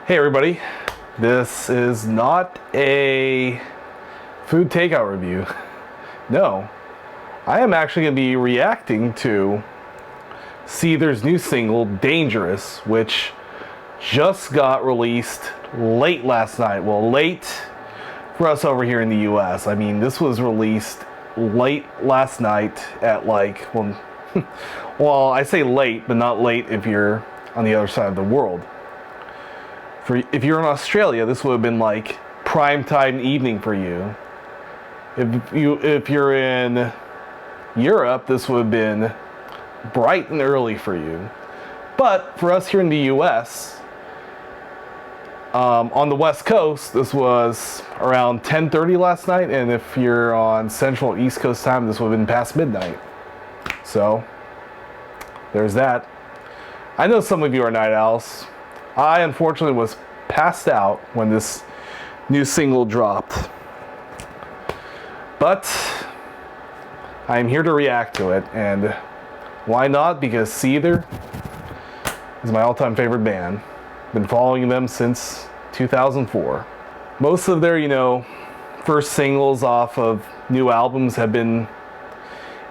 Hey everybody, this is not a food takeout review. No, I am actually going to be reacting to Seether's new single, Dangerous, which just got released late last night. Well, late for us over here in the US. I mean, this was released late last night at well, I say late, but not late if you're on the other side of the world. If you're in Australia, this would have been like prime time evening for you. If you're in Europe, this would have been bright and early for you. But for us here in the U.S., on the West Coast, this was around 10:30 last night, and if you're on Central East Coast time, this would have been past midnight. So there's that. I know some of you are night owls. I unfortunately was passed out when this new single dropped. But I'm here to react to it, and why not? Because Seether is my all-time favorite band. Been following them since 2004. Most of their, first singles off of new albums have been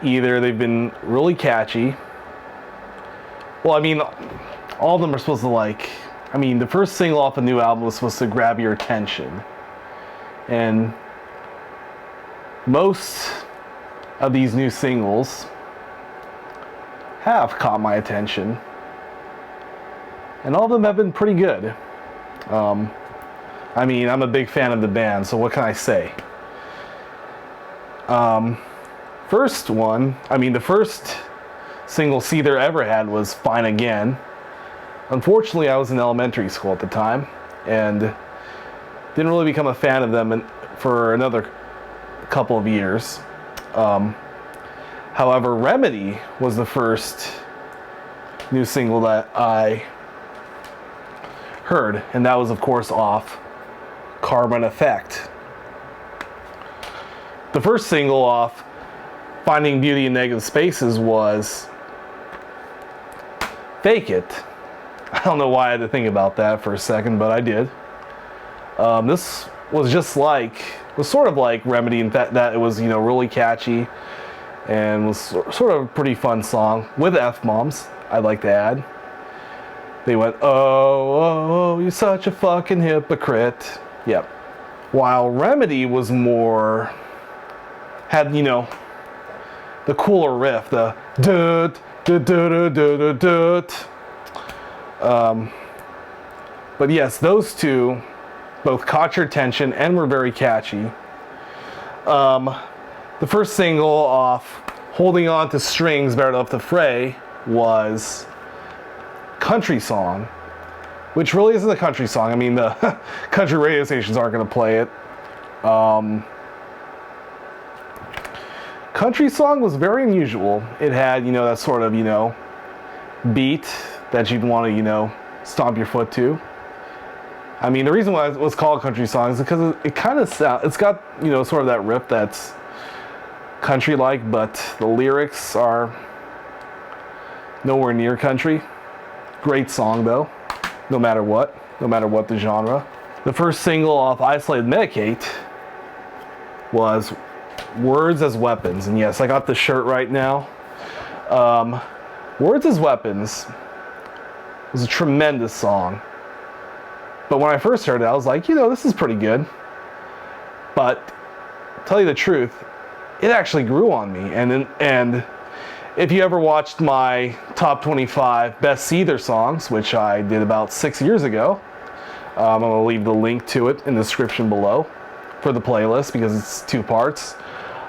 either they've been really catchy. Well, I mean, all of them are supposed to the first single off a new album was supposed to grab your attention. And most of these new singles have caught my attention. And all of them have been pretty good. I'm a big fan of the band, so what can I say? The first single Seether ever had was Fine Again. Unfortunately, I was in elementary school at the time and didn't really become a fan of them for another couple of years. However, Remedy was the first new single that I heard, and that was, of course, off Carbon Effect. The first single off Finding Beauty in Negative Spaces was Fake It. I don't know why I had to think about that for a second, but I did. This was sort of like Remedy in fact that it was, really catchy and was sort of a pretty fun song with F-bombs, I'd like to add. They went, oh, you're such a fucking hypocrite. Yep. While Remedy was had, the cooler riff, the dut, dut, dut, dut, dut, dut. But yes, those two both caught your attention and were very catchy. The first single off Holding On to Strings, Better Left to Fray was Country Song, which really isn't a country song. I mean, the country radio stations aren't going to play it. Country Song was very unusual. It had, that sort of, beat that you'd want to, stomp your foot to. I mean, the reason why it was called Country Song is because it kind of it's got, sort of that riff that's country-like, but the lyrics are nowhere near country. Great song, though, no matter what the genre. The first single off Isolated Medicate was Words as Weapons. And yes, I got the shirt right now. Words as Weapons was a tremendous song. But when I first heard it, I was like, this is pretty good. But to tell you the truth, it actually grew on me. And if you ever watched my top 25 best Seether songs, which I did about 6 years ago, I'm going to leave the link to it in the description below for the playlist because it's 2 parts.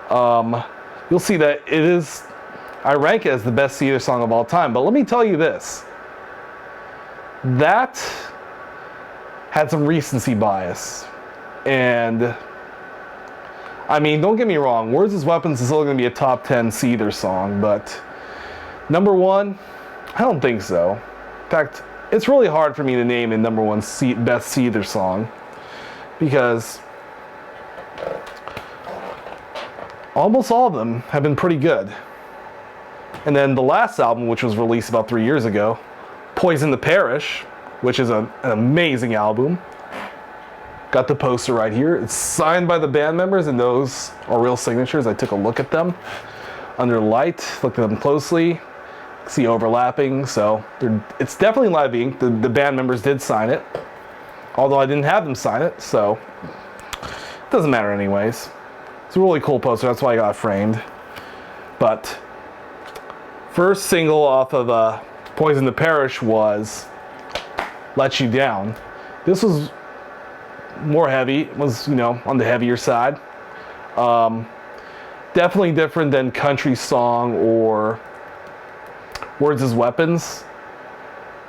You'll see that I rank it as the best Seether song of all time. But let me tell you this. That had some recency bias. And, don't get me wrong. Words as Weapons is still going to be a top 10 Seether song. But number 1, I don't think so. In fact, it's really hard for me to name a number 1 best Seether song. Because almost all of them have been pretty good. And then the last album, which was released about 3 years ago, Poison the Parish, which is an amazing album. Got the poster right here. It's signed by the band members, and those are real signatures. I took a look at them under light, looked at them closely, see overlapping, so it's definitely live ink. The band members did sign it, although I didn't have them sign it, so it doesn't matter anyways. It's a really cool poster, that's why I got it framed. But first single off of Poison the Parish was Let You Down. This was more heavy, was, you know, on the heavier side. Definitely different than Country Song or Words as Weapons,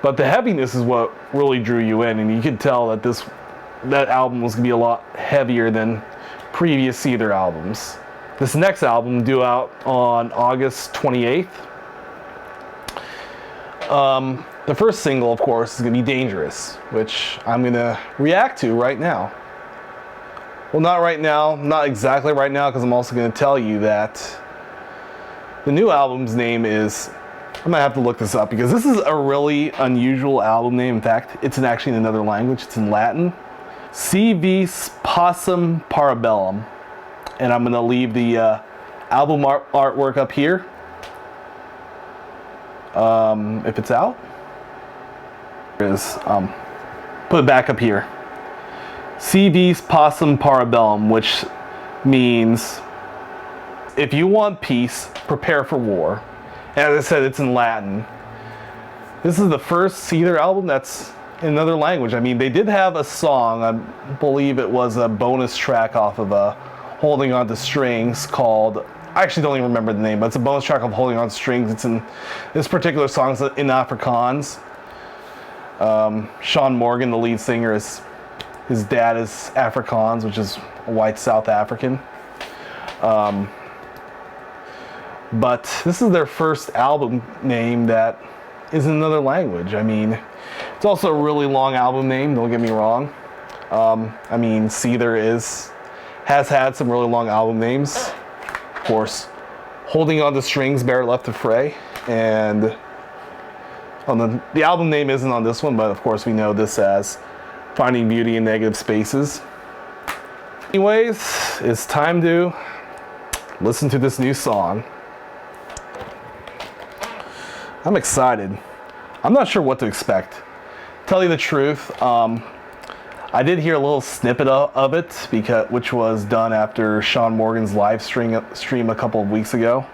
but the heaviness is what really drew you in, and you could tell that that album was gonna be a lot heavier than previous Seether albums. This next album, due out on August 28th. The first single, of course, is going to be Dangerous, which I'm going to react to right now. Well, not right now, not exactly right now, because I'm also going to tell you that the new album's name is, I'm going to have to look this up, because this is a really unusual album name. In fact, it's actually in another language. It's in Latin. Si vis pacem parabellum. And I'm going to leave the album artwork up here. If it's out. Put it back up here. Si vis pacem parabellum, which means if you want peace, prepare for war. And as I said, it's in Latin. This is the first Seether album that's in another language. I mean, they did have a song, I believe it was a bonus track off of Holding On to Strings called, I actually don't even remember the name, but it's a bonus track of Holding On to Strings. It's in, this particular song's in Afrikaans. Sean Morgan, the lead singer, his dad is Afrikaans, which is a white South African. But this is their first album name that is in another language. I mean, it's also a really long album name, don't get me wrong. I mean, Seether has had some really long album names. Of course, Holding On to Strings, Bear Left to Fray, and the album name isn't on this one, but of course we know this as Finding Beauty in Negative Spaces. Anyways, it's time to listen to this new song. I'm excited. I'm not sure what to expect. Tell you the truth, I did hear a little snippet of it, which was done after Sean Morgan's live stream a couple of weeks ago.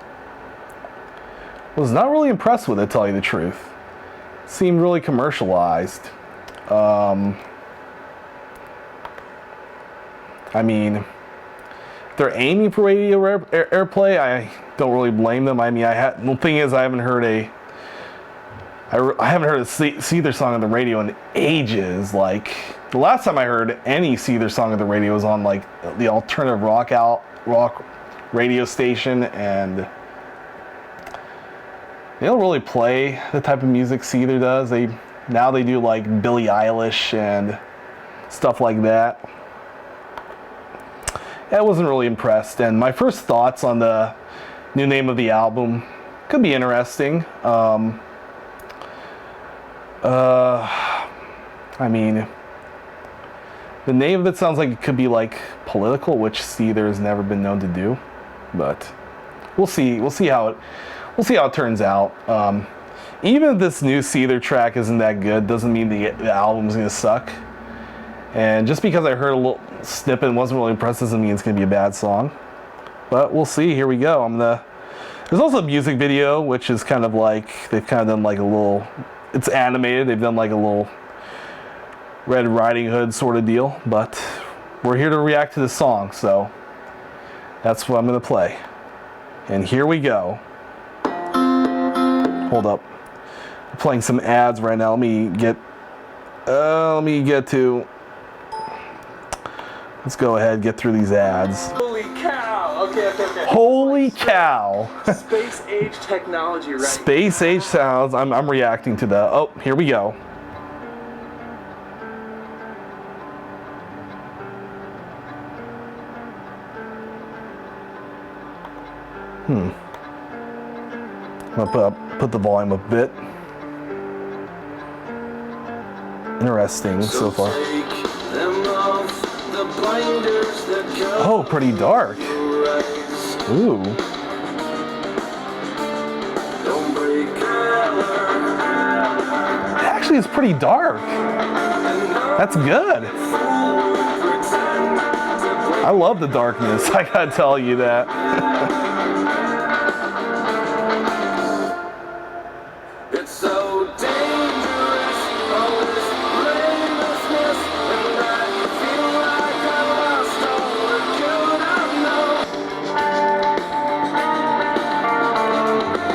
Was not really impressed with it, tell you the truth. Seemed really commercialized. I mean, if they're aiming for radio airplay, I don't really blame them. I mean, the thing is, I haven't heard a Seether song on the radio in ages. Like, the last time I heard any Seether song on the radio was on like the alternative rock radio station, and they don't really play the type of music Seether does. Now they do like Billie Eilish and stuff like that. I wasn't really impressed, and my first thoughts on the new name of the album could be interesting. I mean, the name of it sounds like it could be like political, which Seether has never been known to do, but we'll see. We'll see how it turns out. Even if this new Seether track isn't that good, doesn't mean the album's gonna suck. And just because I heard a little snippet and wasn't really impressed doesn't mean it's gonna be a bad song. But we'll see. Here we go. There's also a music video, which is kind of like, they've kind of done like a little, it's animated. They've done like a little Red Riding Hood sort of deal. But we're here to react to the song, so that's what I'm gonna play. And here we go. Hold up. I'm playing some ads right now. Let me get to. Let's go ahead, get through these ads. Holy cow! Okay. Holy cow! Space age technology, right? Space age sounds. I'm reacting to that. Oh, here we go. I'm gonna put the volume a bit. Interesting so far. Oh, pretty dark. Ooh. Actually, it's pretty dark. That's good. I love the darkness. I gotta tell you that. It's so dangerous, all this brainlessness, and I feel like I lost all the good I know.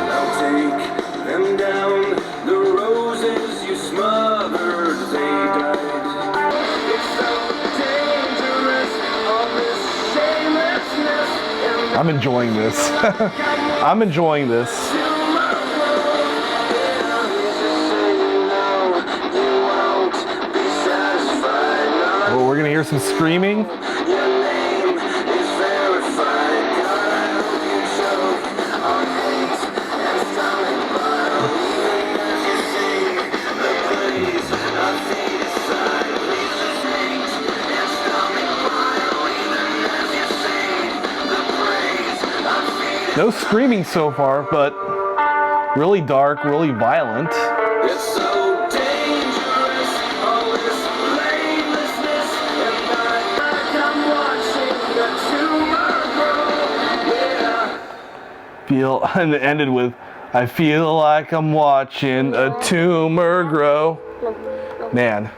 Now take them down, the roses you smothered, they died. It's so dangerous, all this shamelessness, and I'm enjoying this. I'm enjoying this. Oh, we're gonna hear some screaming. No screaming so far, but really dark, really violent. It's so dangerous, all this blamelessness, and I'm watching the tumor grow. Yeah. And it ended with, I feel like I'm watching a tumor grow. Man,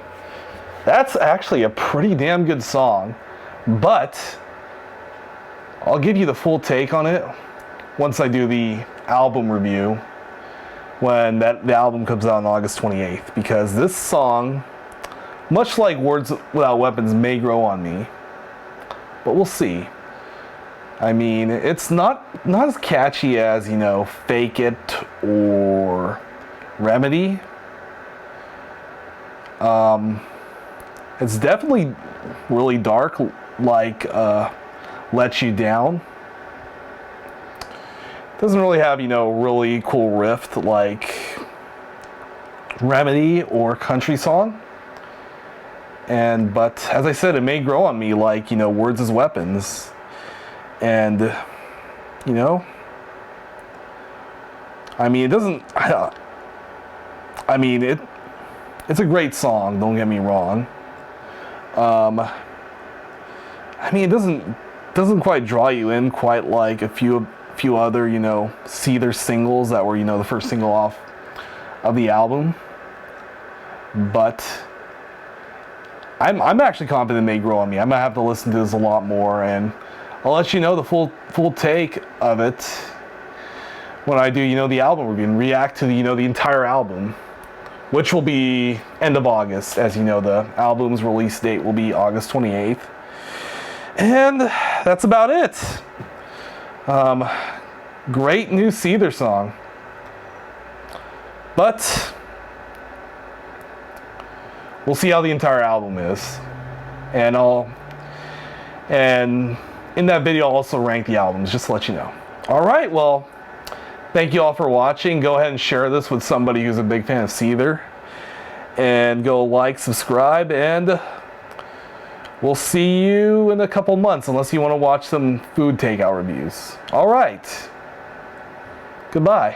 that's actually a pretty damn good song, but I'll give you the full take on it once I do the album review when the album comes out on August 28th, because this song, much like Words Without Weapons, may grow on me, but we'll see. I mean, it's not as catchy as, you know, Fake It or Remedy. It's definitely really dark, like Let You Down. Doesn't really have, you know, really cool riff like Remedy or Country Song. But as I said, it may grow on me like, you know, Words as Weapons. And, you know, I mean, it doesn't, I mean, it's a great song, don't get me wrong. I mean, it doesn't quite draw you in quite like a few other, you know, Seether singles that were, you know, the first single off of the album. But I'm actually confident it may grow on me. I'm gonna have to listen to this a lot more, and I'll let you know the full take of it when I do, you know, the album review and react to the, you know, the entire album, which will be end of August. As you know, the album's release date will be August 28th. And that's about it. Great new Seether song. But we'll see how the entire album is. And in that video I'll also rank the albums, just to let you know. Alright, well, thank you all for watching. Go ahead and share this with somebody who's a big fan of Seether. And go like, subscribe, and we'll see you in a couple months, unless you want to watch some food takeout reviews. Alright. Goodbye.